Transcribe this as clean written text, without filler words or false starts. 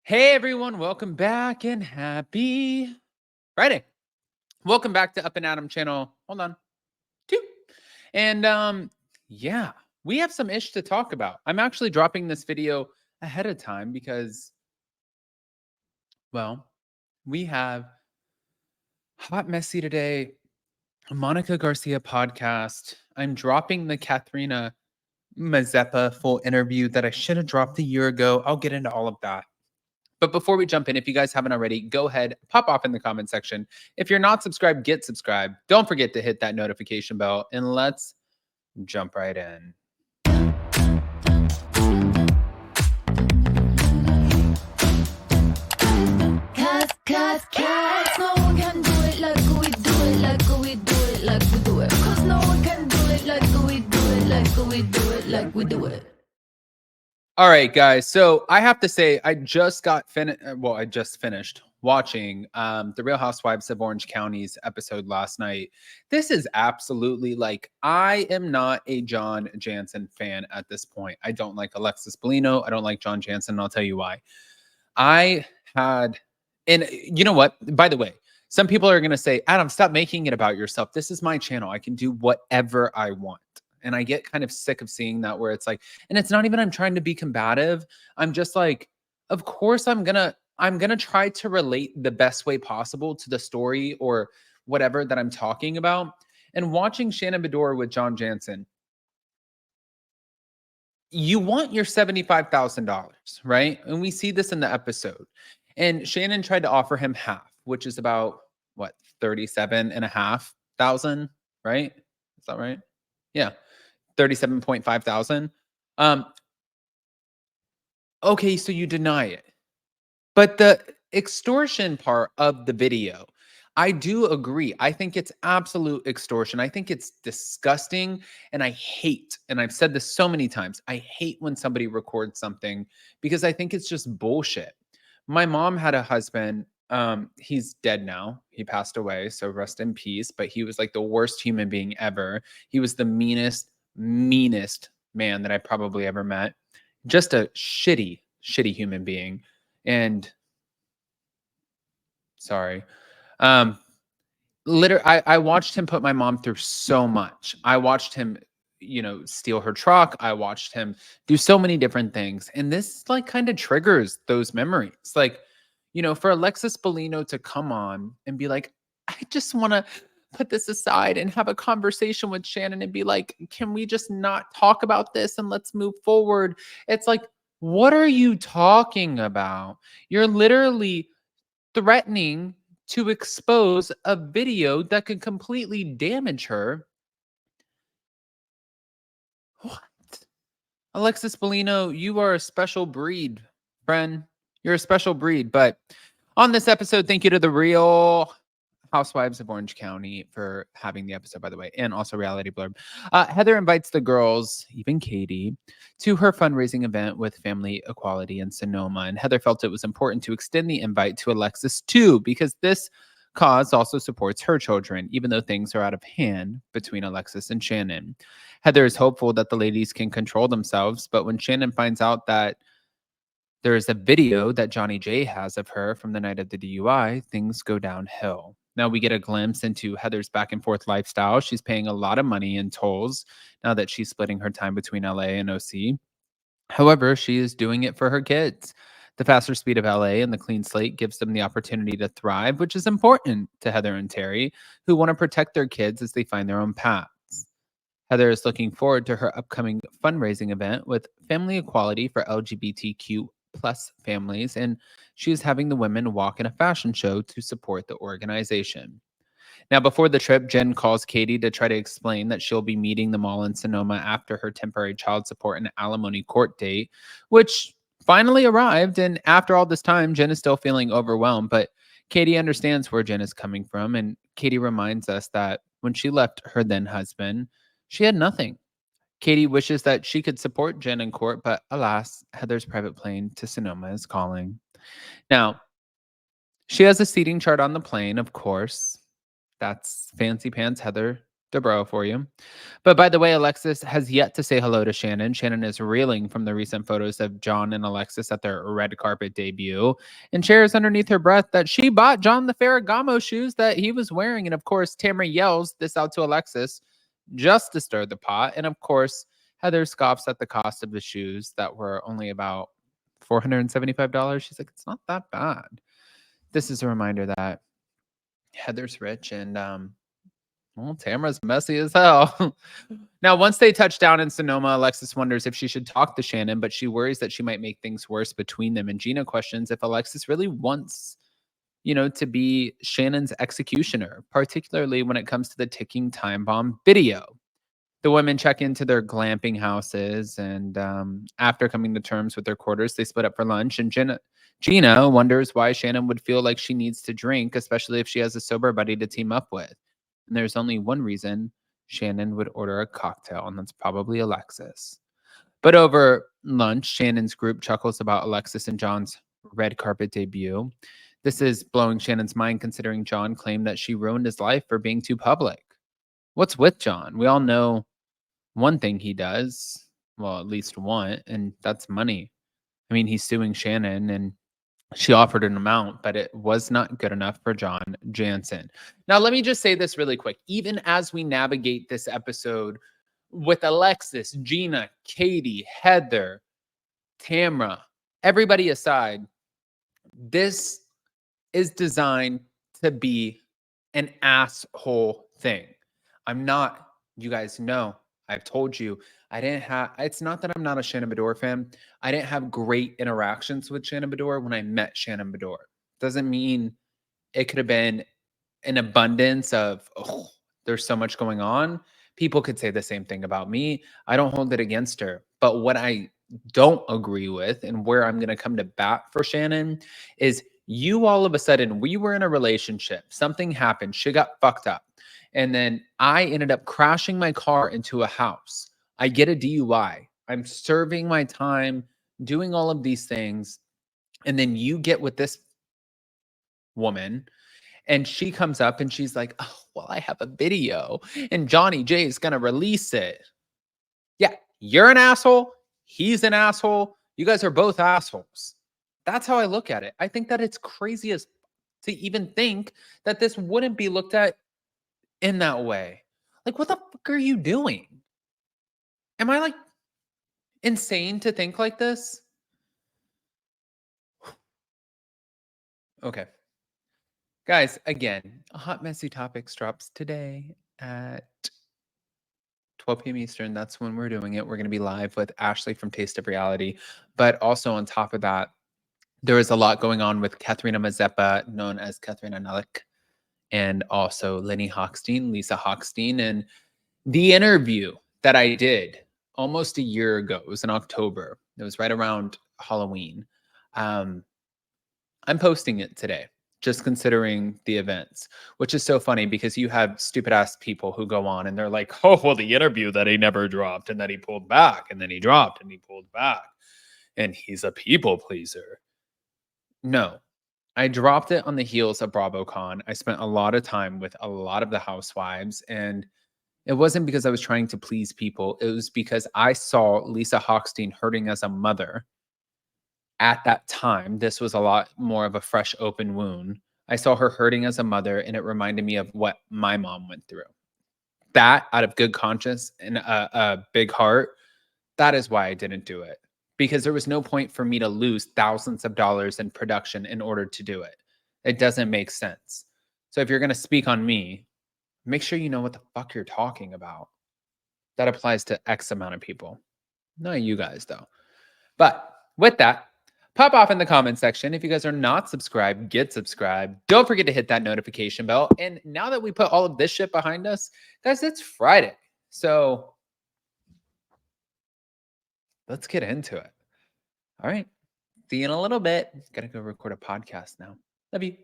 Hey everyone, welcome back and happy Friday. Welcome back to Up and Adam channel. Hold on. 2. And yeah, we have some ish to talk about. I'm actually dropping this video ahead of time because well, we have Hot Messy today, Monica Garcia podcast. I'm dropping the Katharina Mazeppa full interview that I should have dropped a year ago. I'll get into all of that. But before we jump in, if you guys haven't already, go ahead, pop off in the comment section. If you're not subscribed, get subscribed. Don't forget to hit that notification bell, and let's jump right in. Cause no one can do it like we do it, like we do it, like we do it. Cause no one can do it like we do it, like we do it, like we do it. All right, guys. So I have to say, I just finished watching the Real Housewives of Orange County's episode last night. This is absolutely like, I am not a John Jansen fan at this point. I don't like Alexis Bellino. I don't like John Jansen. And I'll tell you why. And you know what? By the way, some people are going to say, Adam, stop making it about yourself. This is my channel. I can do whatever I want. And I get kind of sick of seeing that where it's like, and it's not even I'm trying to be combative. I'm just like, of course I'm gonna try to relate the best way possible to the story or whatever that I'm talking about. And watching Shannon Beador with John Jansen, you want your $75,000, right? And we see this in the episode. And Shannon tried to offer him half, which is about what, 37,500, right? Is that right? Yeah. 37.5 thousand. Okay, so you deny it. But the extortion part of the video, I do agree. I think it's absolute extortion. I think it's disgusting. And I hate, and I've said this so many times, I hate when somebody records something because I think it's just bullshit. My mom had a husband. He's dead now. He passed away. So rest in peace. But he was like the worst human being ever. He was the meanest man that I probably ever met. Just a shitty human being. And sorry. I watched him put my mom through so much. I watched him, steal her truck. I watched him do so many different things. And this like kind of triggers those memories. Like, for Alexis Bellino to come on and be like, I just want to put this aside and have a conversation with Shannon and be like, can we just not talk about this and let's move forward? It's like, what are you talking about? You're literally threatening to expose a video that could completely damage her. What? Alexis Bellino, you are a special breed, friend. You're a special breed. But on this episode, thank you to the Real Housewives of Orange County for having the episode, by the way, and also Reality Blurb. Heather invites the girls, even Katie, to her fundraising event with Family Equality in Sonoma. And Heather felt it was important to extend the invite to Alexis too, because this cause also supports her children, even though things are out of hand between Alexis and Shannon. Heather is hopeful that the ladies can control themselves, but when Shannon finds out that there is a video that Johnny J has of her from the night of the DUI, things go downhill. Now we get a glimpse into Heather's back and forth lifestyle. She's paying a lot of money in tolls now that she's splitting her time between LA and OC. However, she is doing it for her kids. The faster speed of LA and the clean slate gives them the opportunity to thrive, which is important to Heather and Terry, who want to protect their kids as they find their own paths. Heather is looking forward to her upcoming fundraising event with Family Equality for LGBTQ plus families, and she is having the women walk in a fashion show to support the organization. Now, before the trip, Jen calls Katie to try to explain that she'll be meeting them all in Sonoma after her temporary child support and alimony court date, which finally arrived. And after all this time, Jen is still feeling overwhelmed, but Katie understands where Jen is coming from. And Katie reminds us that when she left her then husband, she had nothing. Katie wishes that she could support Jen in court, but alas, Heather's private plane to Sonoma is calling. Now, she has a seating chart on the plane, of course. That's fancy pants Heather Dobro for you. But by the way, Alexis has yet to say hello to Shannon. Shannon is reeling from the recent photos of John and Alexis at their red carpet debut and shares underneath her breath that she bought John the Ferragamo shoes that he was wearing. And of course, Tamara yells this out to Alexis just to stir the pot. And of course, Heather scoffs at the cost of the shoes that were only about $475. She's like, it's not that bad. This is a reminder that Heather's rich and well, Tamara's messy as hell. Now, once they touch down in Sonoma, Alexis wonders if she should talk to Shannon, but she worries that she might make things worse between them. And Gina questions if Alexis really wants, to be Shannon's executioner, particularly when it comes to the ticking time bomb video. The women check into their glamping houses, and after coming to terms with their quarters, they split up for lunch. And Gina wonders why Shannon would feel like she needs to drink, especially if she has a sober buddy to team up with. And there's only one reason Shannon would order a cocktail, and that's probably Alexis. But over lunch, Shannon's group chuckles about Alexis and John's red carpet debut. This is blowing Shannon's mind considering John claimed that she ruined his life for being too public. What's with John? We all know one thing he does, well, at least one, and that's money. I mean, he's suing Shannon, and she offered an amount, but it was not good enough for John Jansen. Now, let me just say this really quick. Even as we navigate this episode with Alexis, Gina, Katie, Heather, Tamra, everybody aside, this is designed to be an asshole thing. You guys know, I've told you, it's not that I'm not a Shannon Beador fan. I didn't have great interactions with Shannon Beador when I met Shannon Beador. Doesn't mean it could have been an abundance of, oh, there's so much going on. People could say the same thing about me. I don't hold it against her. But what I don't agree with and where I'm going to come to bat for Shannon is you all of a sudden, we were in a relationship. Something happened. She got fucked up. And then I ended up crashing my car into a house. I get a DUI. I'm serving my time, doing all of these things. And then you get with this woman and she comes up and she's like, oh, well, I have a video and Johnny J is going to release it. Yeah, you're an asshole. He's an asshole. You guys are both assholes. That's how I look at it. I think that it's crazy as to even think that this wouldn't be looked at in that way. Like, what the fuck are you doing? Am I like insane to think like this? Okay. Guys, again, Hot Messy Topics drops today at 12 p.m. Eastern. That's when we're doing it. We're going to be live with Ashley from Taste of Reality. But also on top of that, there is a lot going on with Katharina Mazeppa, known as Katharina Nalik, and also Lenny Hochstein, Lisa Hochstein. And the interview that I did almost a year ago, it was in October. It was right around Halloween. I'm posting it today, just considering the events, which is so funny because you have stupid ass people who go on and they're like, oh, well, the interview that he never dropped and that he pulled back and then he dropped and he pulled back and he's a people pleaser. No, I dropped it on the heels of BravoCon. I spent a lot of time with a lot of the housewives, and it wasn't because I was trying to please people. It was because I saw Lisa Hochstein hurting as a mother. At that time, this was a lot more of a fresh, open wound. I saw her hurting as a mother, and it reminded me of what my mom went through. That, out of good conscience and a big heart, that is why I didn't do it. Because there was no point for me to lose thousands of dollars in production in order to do it. It doesn't make sense. So if you're going to speak on me, make sure you know what the fuck you're talking about. That applies to X amount of people. Not you guys, though. But with that, pop off in the comment section. If you guys are not subscribed, get subscribed. Don't forget to hit that notification bell. And now that we put all of this shit behind us, guys, it's Friday. So let's get into it. All right. See you in a little bit. Gotta go record a podcast now. Love you.